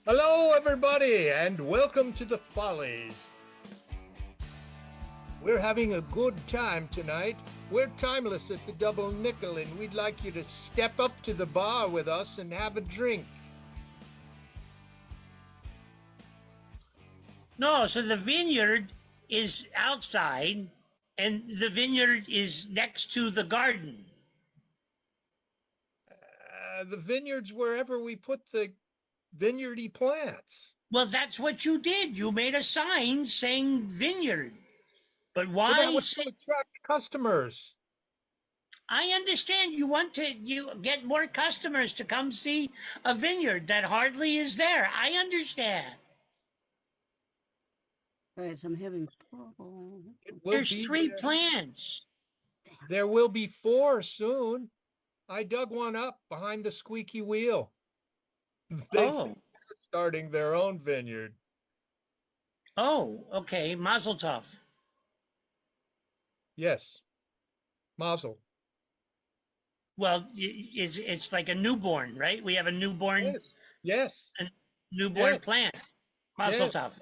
Hello, everybody, and welcome to the Follies. We're having a good time tonight. We're timeless at the Double Nickel, and we'd like you to step up to the bar with us and have a drink. No, so the vineyard is outside and the vineyard is next to the garden. The vineyard's wherever we put the vineyardy plants. Well, that's what you did. You made a sign saying vineyard. But Well, that why was say to attract customers. I understand you want to you get more customers to come see a vineyard that hardly is there. I understand. Guys, I'm having trouble. It will There's be three there. plants. There will be four soon. I dug one up behind the squeaky wheel. Oh. They're starting their own vineyard. Oh, okay. Mazel tov. Yes, Mazel. Well, it's like a newborn, right? We have a newborn Yes, yes, a newborn yes, plant. Mazel yes, tov.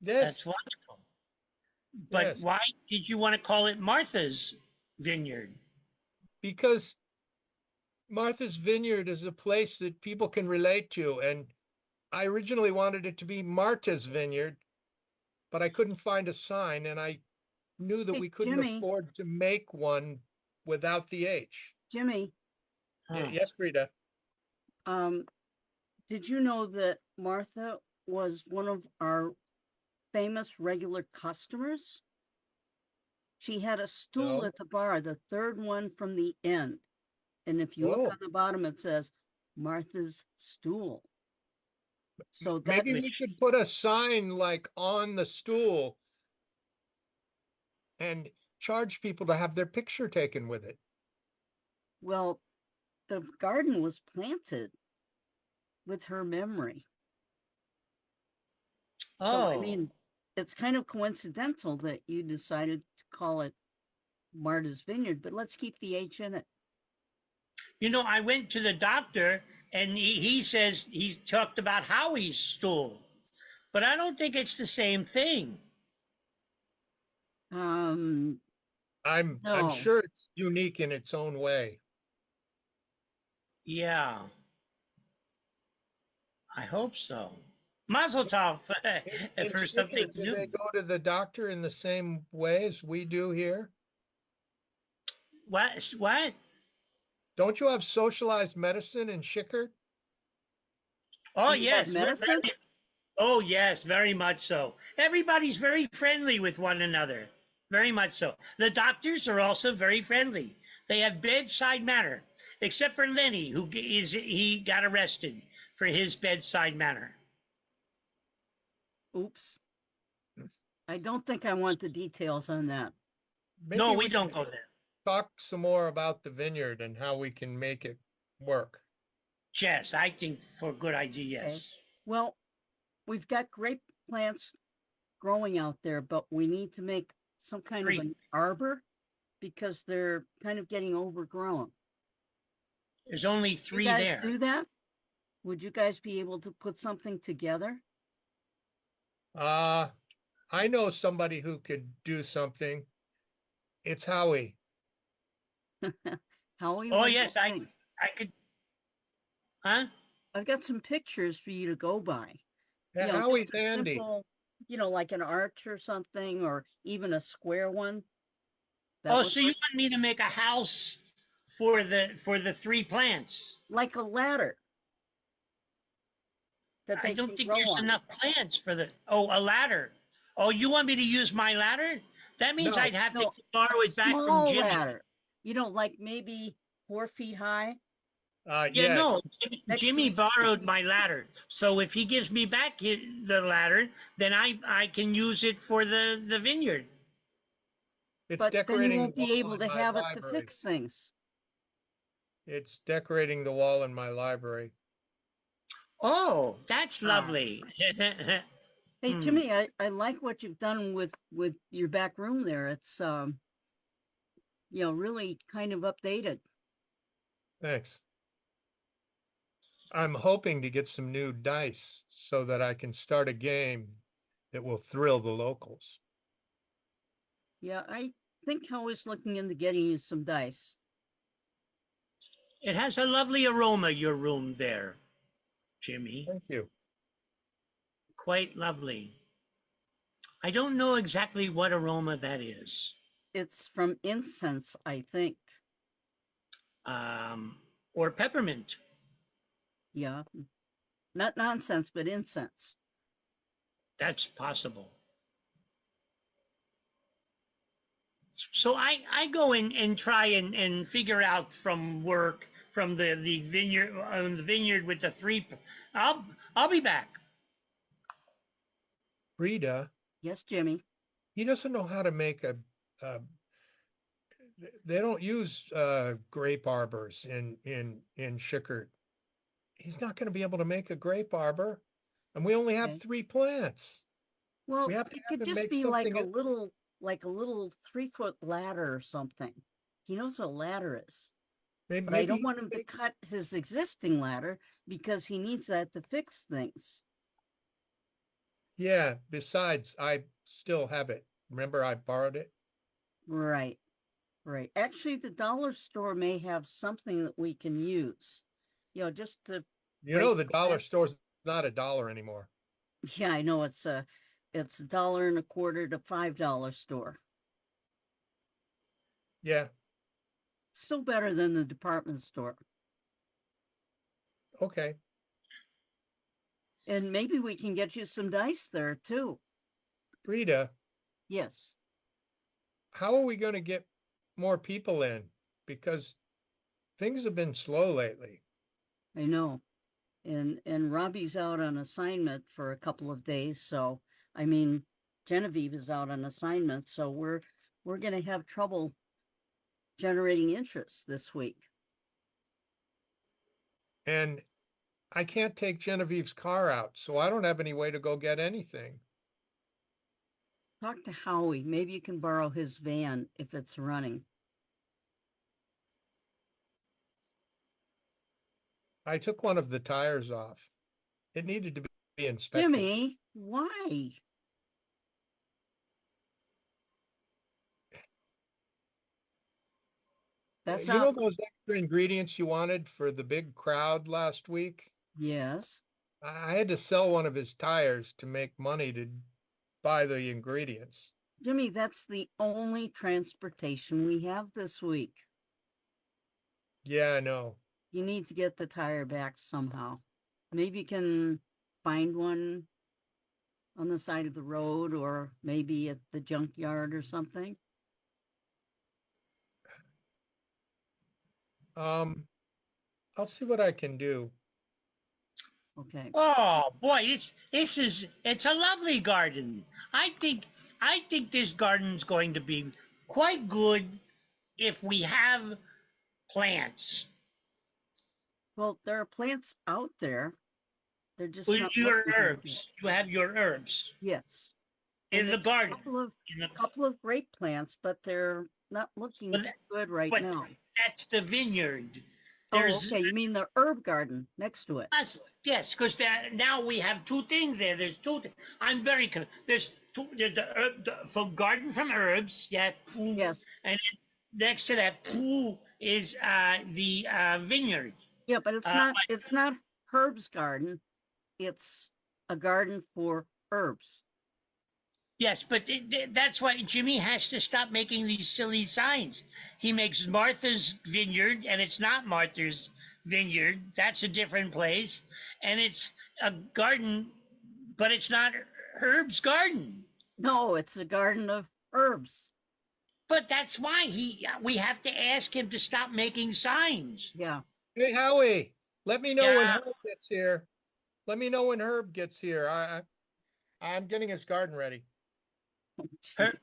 That's yes, wonderful. But yes. why did you want to call it Martha's Vineyard? Because Martha's Vineyard is a place that people can relate to. And I originally wanted it to be Marta's Vineyard, but I couldn't find a sign. And I knew that Hey, we couldn't Jimmy, afford to make one without the H. Jimmy, Huh. Yes, Frida. um, did you know that Martha was one of our famous regular customers? She had a stool No. at the bar, the third one from the end. And if you look Oh, on the bottom, it says Martha's stool. So that, maybe we Which, could put a sign like on the stool and charge people to have their picture taken with it. well, the garden was planted with her memory. So, I oh, mean, it's kind of coincidental that you decided to call it Martha's Vineyard, but let's keep the H in it. I went to the doctor and he says he talked about Howie's stool, but I don't think it's the same thing. Um, I'm no. sure it's unique in its own way. Yeah, I hope so. Mazel tov In for Sweden, something do they new. go to the doctor in the same way as we do here? What? What? Don't you have socialized medicine in Schickert? Oh, Do you have yes. medicine? Oh, yes, very much so. Everybody's very friendly with one another. Very much so. The doctors are also very friendly. They have bedside manner, except for Lenny, he got arrested for his bedside manner. Oops. I don't think I want the details on that. No, Maybe we we don't should go there. talk some more about the vineyard and how we can make it work. Yes, I think for a good idea, Okay. yes. Well, we've got great plants growing out there, but we need to make some kind of Three. an arbor because they're kind of getting overgrown. There's only You three guys there. do that? Would you guys be able to put something together? Uh, I know somebody who could do something. It's Howie. Howie, Oh, what do you yes, I think? I could. Huh? I've got some pictures for you to go by. Yeah, Just Howie's a handy. simple, like an arch or something, or even a square one. That Oh, would so you work. want me to make a house for the three plants? Like a ladder that I they don't can think grow there's on. enough plants for the. Oh, a ladder. Oh, you want me to use my ladder? That means No, I'd have to No, borrow a it back from small Jimmy. ladder. Like maybe 4 feet high Yeah, yeah, no, next to Jimmy each tree. borrowed my ladder. So if he gives me back the ladder, then I can use it for the vineyard. it's But then you decorating the won't be wall able in to my have it to library. fix things. It's decorating the wall in my library. Oh, that's Ah. lovely. Hey, Hmm. Jimmy, I like what you've done with your back room there. It's really kind of updated. Thanks. I'm hoping to get some new dice so that I can start a game that will thrill the locals. Yeah, I think Howie's looking into getting you some dice. It has a lovely aroma, your room there, Jimmy. Thank you. Quite lovely. I don't know exactly what aroma that is. It's from incense, I think. Um, or peppermint. Yeah. Not nonsense, but incense. That's possible. So I go in and try and figure out from work from the vineyard with the three. I'll be back. Frida, Yes, Jimmy. he doesn't know how to make a they don't use grape arbors in Schickard. He's not going to be able to make a grape arbor, and we only have Okay. 3 plants. Well, We have to it have could him just make be something. like a little 3-foot ladder or something. He knows what a ladder is. Maybe, But I maybe don't he want can him to make, cut his existing ladder because he needs that to fix things. yeah. Besides, I still have it. Remember, I borrowed it. Right, right. Actually, the dollar store may have something that we can use, just to You know, break the the dollar plants. store's not a dollar anymore. Yeah, I know it's $1.25 to $5 store. Yeah. Still better than the department store. Okay. And maybe we can get you some dice there too. Frida, Yes, how are we going to get more people in? Because things have been slow lately. I know. And Robbie's out on assignment for a couple of days, so I mean Genevieve is out on assignment, so we're gonna have trouble generating interest this week. And I can't take Genevieve's car out, so I don't have any way to go get anything. Talk to Howie. Maybe you can borrow his van if it's running. I took one of the tires off. It needed to be inspected. Jimmy, why? That's You not. know those extra ingredients you wanted for the big crowd last week? Yes. I had to sell one of his tires to make money to buy the ingredients. Jimmy, that's the only transportation we have this week. Yeah, I know. You need to get the tire back somehow. Maybe you can find one on the side of the road or maybe at the junkyard or something. Um, I'll see what I can do. Okay. Oh boy, it's a lovely garden. I think this garden's going to be quite good if we have plants. Well, there are plants out there. They're just not Your looking very good. herbs. You have your herbs Yes. in And the there's a garden. couple of In the, couple of great plants, but they're not looking but, too good right but now. that's the vineyard. Oh, There's okay. You mean the herb garden next to it? yes, because now we have two things there. There's two. I'm very. There's two. There's the from garden from herbs. Yeah. Yes. And next to that is the vineyard. Yeah, but it's not Herb's garden. It's a garden for herbs. Yes, but that's why Jimmy has to stop making these silly signs. He makes Martha's Vineyard, and it's not Martha's Vineyard. That's a different place, and it's a garden, but it's not Herb's garden. No, it's a garden of herbs. But that's why we have to ask him to stop making signs. Yeah. Hey, Howie, let me know when Yeah. Herb gets here. Let me know when Herb gets here. I'm getting his garden ready. Her,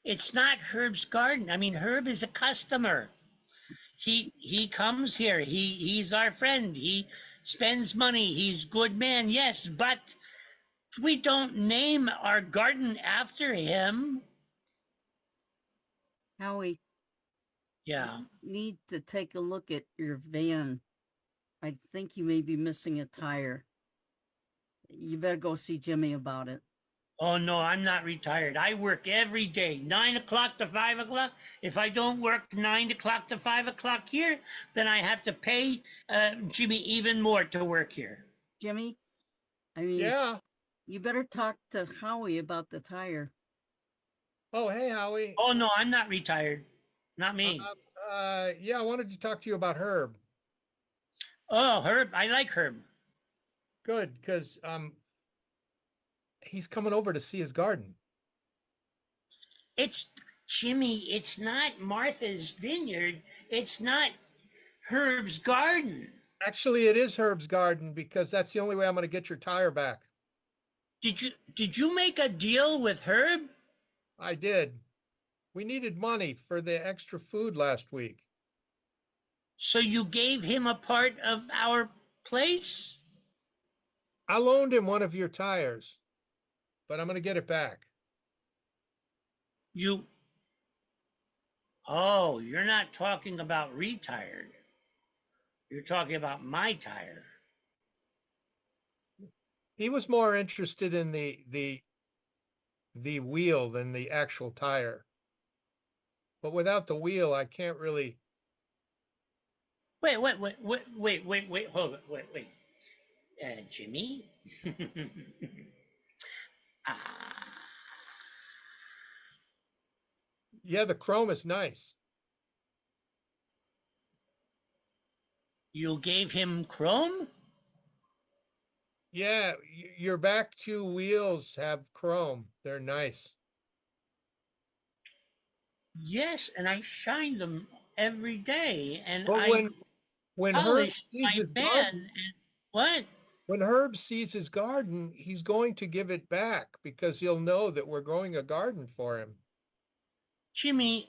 it's not Herb's garden. I mean, Herb is a customer. He comes here. He's our friend. He spends money. He's good man. Yes, but we don't name our garden after him. Howie, Yeah. you need to take a look at your van. I think you may be missing a tire. You better go see Jimmy about it. Oh, no, I'm not retired. I work every day, 9 o'clock to 5 o'clock. If I don't work 9 o'clock to 5 o'clock here, then I have to pay Jimmy even more to work here. Jimmy, I mean, Yeah. you better talk to Howie about the tire. Oh, hey, Howie. Oh, no, I'm not retired. Not me. Yeah, I wanted to talk to you about Herb. Oh, Herb. I like Herb. Good, because he's coming over to see his garden. It's Jimmy, it's not Martha's vineyard. It's not Herb's garden. Actually, it is Herb's garden because that's the only way I'm going to get your tire back. Did you make a deal with Herb? I did. We needed money for the extra food last week. So you gave him a part of our place? I loaned him one of your tires, but I'm going to get it back. You Oh, you're not talking about retired. You're talking about my tire. He was more interested in the wheel than the actual tire. But without the wheel, I can't really. Wait, hold on, wait. Jimmy? Ah, Yeah, the chrome is nice. you gave him chrome? Yeah, your back two wheels have chrome. They're nice. Yes, and I shine them every day, and But I when Herb polish sees my his van. garden, And what? when Herb sees his garden, he's going to give it back because he'll know that we're growing a garden for him. Jimmy,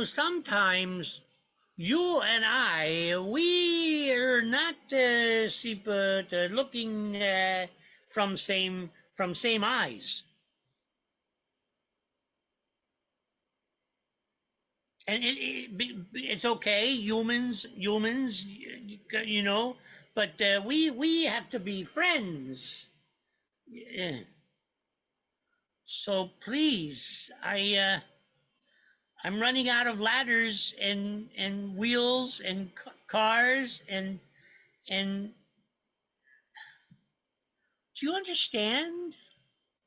sometimes you and we are not looking from same eyes. And it's okay, humans, but we have to be friends. Yeah. So please, I'm running out of ladders and wheels and cars and do you understand?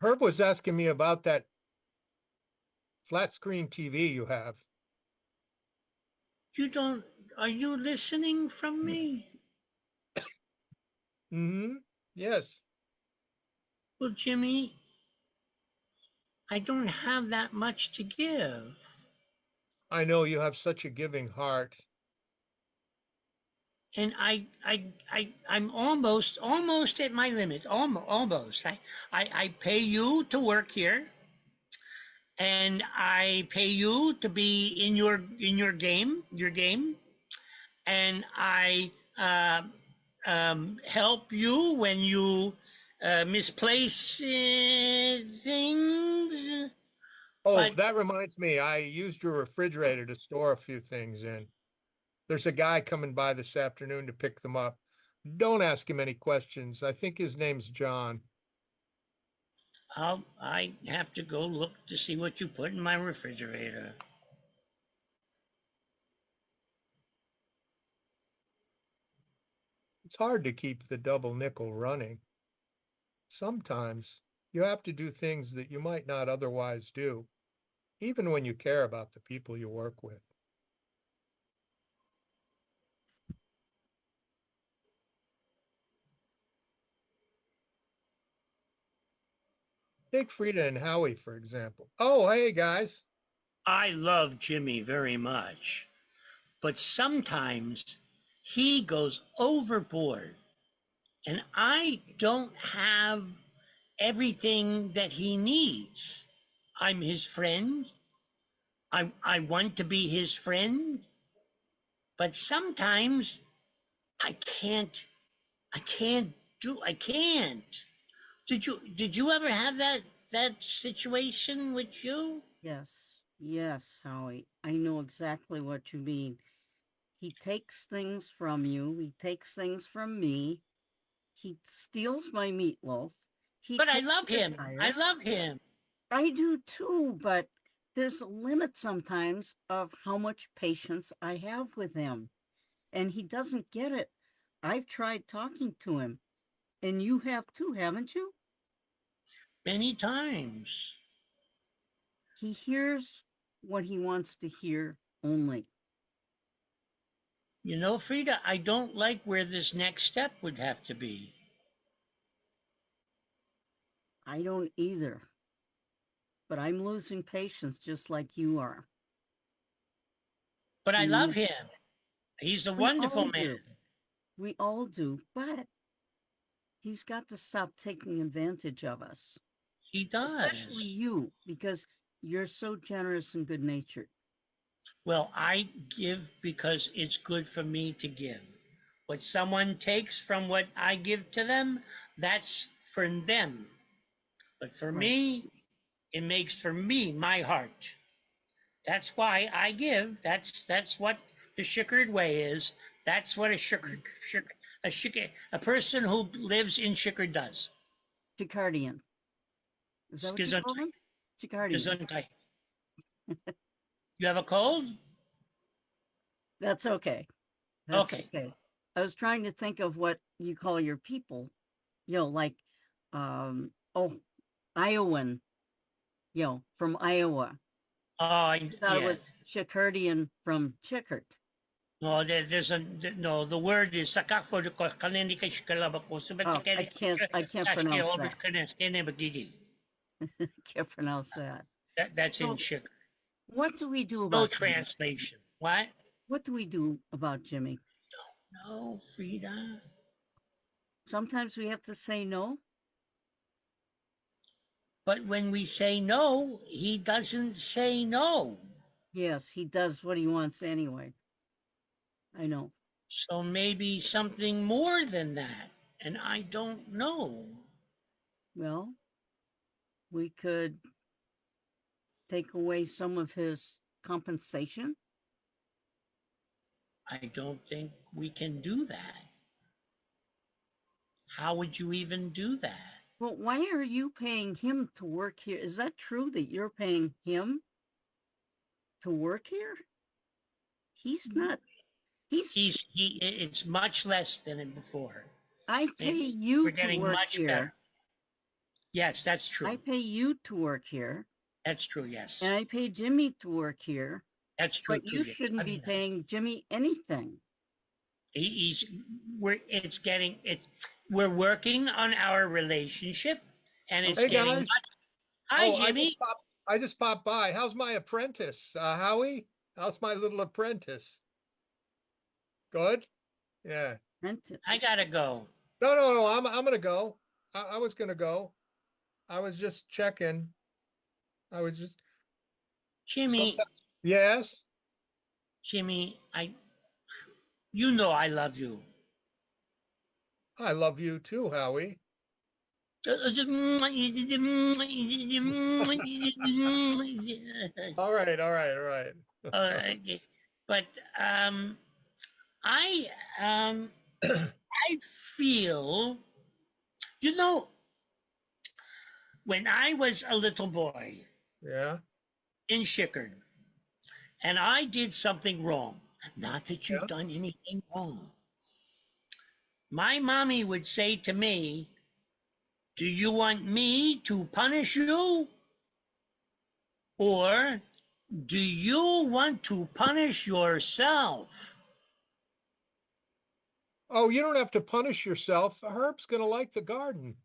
Herb was asking me about that flat screen TV you have. You don't. Are you listening from me? Mm-hmm. Yes, Well, Jimmy, I don't have that much to give. I know you have such a giving heart. And I'm almost at my limit. Almost. I pay you to work here, and I pay you to be in your game, and I help you when you misplace things. Oh, But that reminds me, I used your refrigerator to store a few things in. There's a guy coming by this afternoon to pick them up. Don't ask him any questions. I think his name's John. I have to go look to see what you put in my refrigerator. It's hard to keep the double nickel running. Sometimes you have to do things that you might not otherwise do, even when you care about the people you work with. Take Frida and Howie, for example. Oh, hey, guys. I love Jimmy very much, but sometimes he goes overboard, and I don't have everything that he needs. I'm his friend. I want to be his friend, but sometimes I can't. I can't. Did you ever have that situation with you? Yes, Yes, Howie. I know exactly what you mean. He takes things from you. He takes things from me. He steals my meatloaf. He But I takes love your him. I tire. love him. I do too, but there's a limit sometimes of how much patience I have with him. And he doesn't get it. I've tried talking to him, and you have too, haven't you? Many times. He hears what he wants to hear only. You know, Frida, I don't like where this next step would have to be. I don't either, but I'm losing patience just like you are. But I love And him. He's a we all wonderful man. do. We all do, but he's got to stop taking advantage of us, He especially does. you, because you're so generous and good natured. Well, I give because it's good for me to give. What someone takes from what I give to them, that's for them. But for Right. me, it makes for me my heart. That's why I give. That's what the Shickard way is. That's what a person who lives in Shickard does. Chicardian. Is that what you call Gesundheit. him? Chicardian. Gesundheit. You have a cold? That's okay. That's Okay. okay. I was trying to think of what you call your people, like, oh, Iowan, from Iowa. Oh, Thought it was yes. Chicardian from Chickert. No, no. The word is Oh, I can't pronounce that. Can't pronounce that. That's in So Chick. what do we do No about Jimmy? translation. What? What do we do about Jimmy? No, Frida. Sometimes we have to say no. But when we say no, he doesn't say no. Yes, he does what he wants anyway. I know. So maybe something more than that. And I don't know. Well, we could take away some of his compensation. I don't think we can do that. How would you even do that? Well, why are you paying him to work here? Is that true that you're paying him to work here? He's not. It's much less than before. I pay We're you to getting work much here. better. Yes, that's true. I pay you to work here. That's true, yes. And I pay Jimmy to work here. That's true But too. you Yes. shouldn't be paying Jimmy anything. We're working on our relationship, and it's Hey getting guys. much. Hi, Oh, Jimmy. I just popped by. How's my apprentice, Howie? How's my little apprentice? Good. Yeah. I gotta go. No. I'm gonna go. I was gonna go. I was just checking. I was just Jimmy, sometimes. Yes. Jimmy, you know I love you. I love you too, Howie. All right. All right. All right. But I I feel, you know, when I was a little boy Yeah. in Shickard, and I did something wrong. Not that you've Yeah. done anything wrong. My mommy would say to me, "Do you want me to punish you? Or do you want to punish yourself?" Oh, you don't have to punish yourself. Herb's gonna like the garden.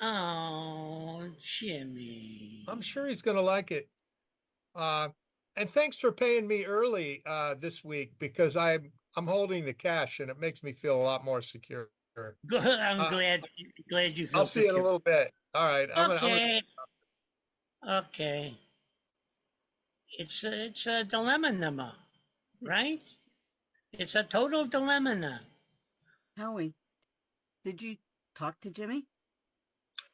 Oh, I'm Jimmy. sure he's gonna like it. Uh, and thanks for paying me early this week because I'm holding the cash and it makes me feel a lot more secure. Good. I'm Uh, glad you I'll feel see you in a secure. little bit. All right, I'm gonna. Okay. Okay. It's a dilemma, right? It's a total dilemma. Howie, did you talk to Jimmy?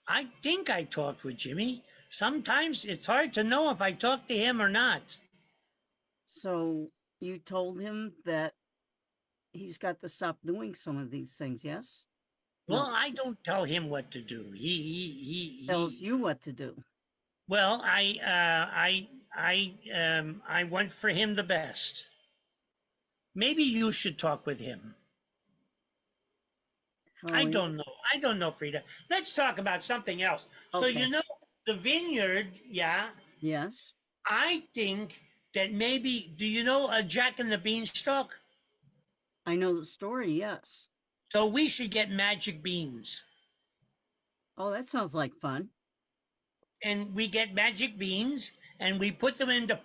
I think I talked with Jimmy. sometimes it's hard to know if I talk to him or not. So you told him that he's got to stop doing some of these things, yes? Well, No, I don't tell him what to do. tells He you what to do. well, I want for him the best. Maybe you should talk with him. I Howie. don't know. I don't know, Frida. Let's talk about something else. So, Okay. the vineyard, yeah, Yes, I think that maybe, do you know a Jack and the Beanstalk? I know the story, yes. So we should get magic beans. Oh, that sounds like fun. And we get magic beans and we put them into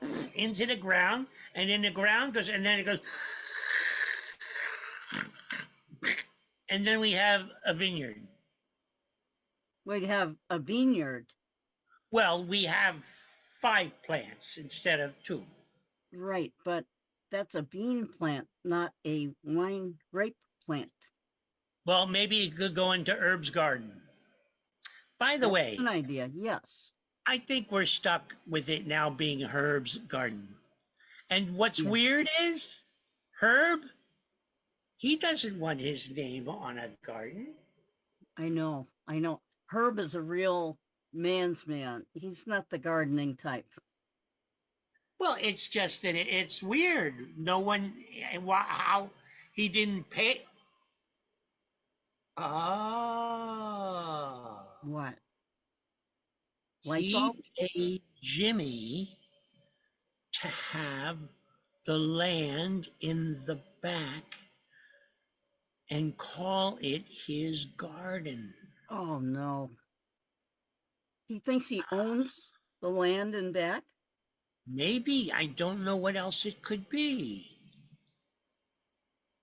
the ground, and then the ground goes, and then it goes, and then we have a vineyard. We'd have a vineyard. Well, we have 5 plants instead of 2. Right, but that's a bean plant, not a wine grape plant. Well, maybe it could go into Herb's garden. By the That's way, an idea, yes. I think we're stuck with it now being Herb's garden. And what's Yeah. weird is Herb, he doesn't want his name on a garden. I know. Herb is a real man's man. He's not the gardening type. Well, it's just that it's weird. No one, how he didn't pay. Oh. What? Light He bulb? paid Jimmy to have the land in the back and call it his garden. Oh no. He thinks he owns the land and back? Maybe. I don't know what else it could be.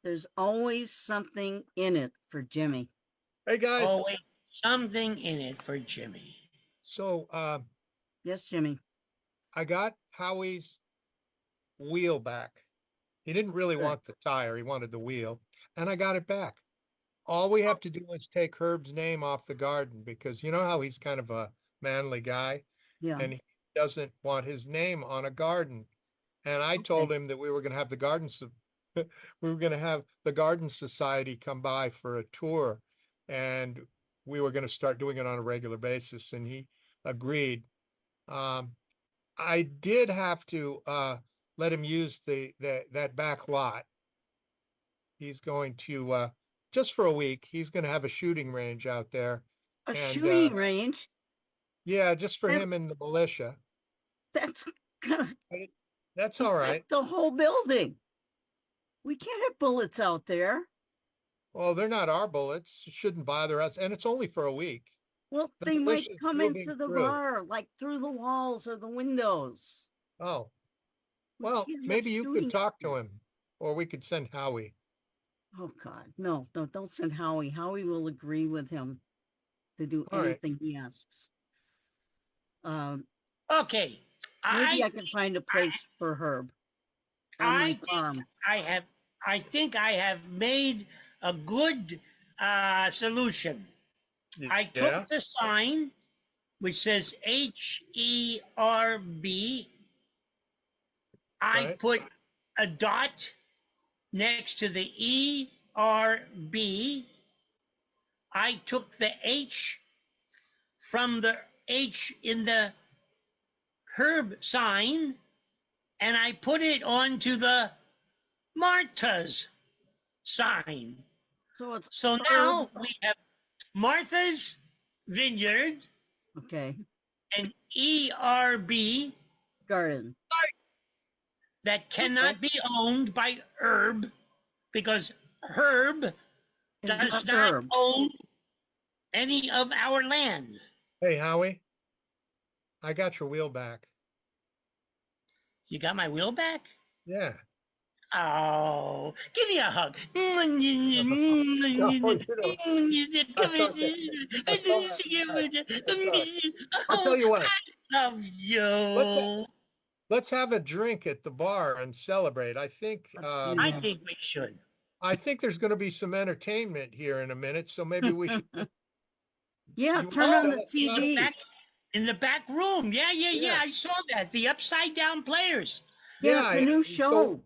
There's always something in it for Jimmy. Hey guys. Always something in it for Jimmy. So Yes, Jimmy. I got Howie's wheel back. He didn't really Good. want the tire, he wanted the wheel, and I got it back. All we have to do is take Herb's name off the garden, because you know how he's kind of a manly guy Yeah. and he doesn't want his name on a garden. And I told him that we were going to have the we were going to have the garden society come by for a tour, and we were going to start doing it on a regular basis, and he agreed. I did have to let him use that back lot. He's going to just for a week. He's going to have a shooting range out there, A and shooting range? yeah, just for And- him and the militia. That's gonna That's all right. affect the whole building. We can't have bullets out there. Well, they're not our bullets. It shouldn't bother us, and it's only for a week. Well, The they might militia's come moving into the through. bar, like through the walls or the windows. Oh, We well, can't have maybe you shooting could talk out to there. him, or we could send Howie. Oh God, no, don't send Howie. Howie will agree with him to do All right. anything he asks. Okay. Maybe I can find a place for Herb on my farm. I think I have made a good solution. I took Yeah, the sign which says HERB. I right. put a dot next to the ERB. I took the H from the H in the Herb sign, and I put it onto the Martha's sign. So it's So now we have Martha's Vineyard okay. and ERB Garden. that cannot be owned by Herb, because Herb It's does not not Herb. own any of our land. Hey, Howie, I got your wheel back. You got my wheel back? Yeah. Oh, give me a hug. I'll tell you what. I love you. Let's have a drink at the bar and celebrate. I think Let's do I that. think we should. I think there's going to be some entertainment here in a minute, so maybe we should. Yeah, You turn want on to the let me out of TV. Back, In the back room. Yeah. Yeah. I saw that. The Upside Down Players. Yeah, Yeah. it's a new and show.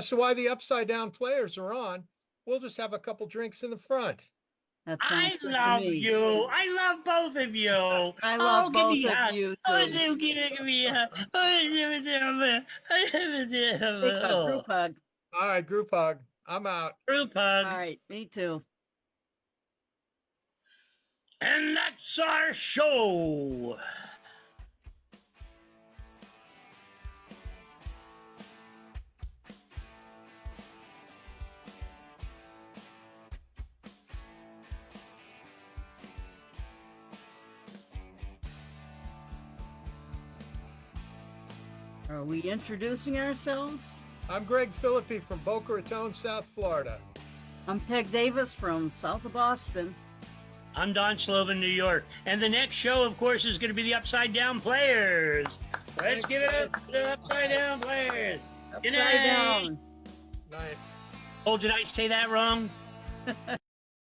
so while the upside down players are on, we'll just have a couple drinks in the front. That sounds I good to love me. you. I love both of you. I Oh, love give me both a of hug. you Oh, too. give me a hug. Big hug, Oh, group hug. All right, group hug. I'm out. group All hug. right, me too. And that's our show. Are we introducing ourselves? I'm Greg Philippi from Boca Raton, South Florida. I'm Peg Davis from south of Boston. I'm Don Slovan, New York. And the next show, of course, is going to be the Upside Down Players. Let's give it up to the Upside Down Players. Good Upside night. down. Night. Oh, did I say that wrong?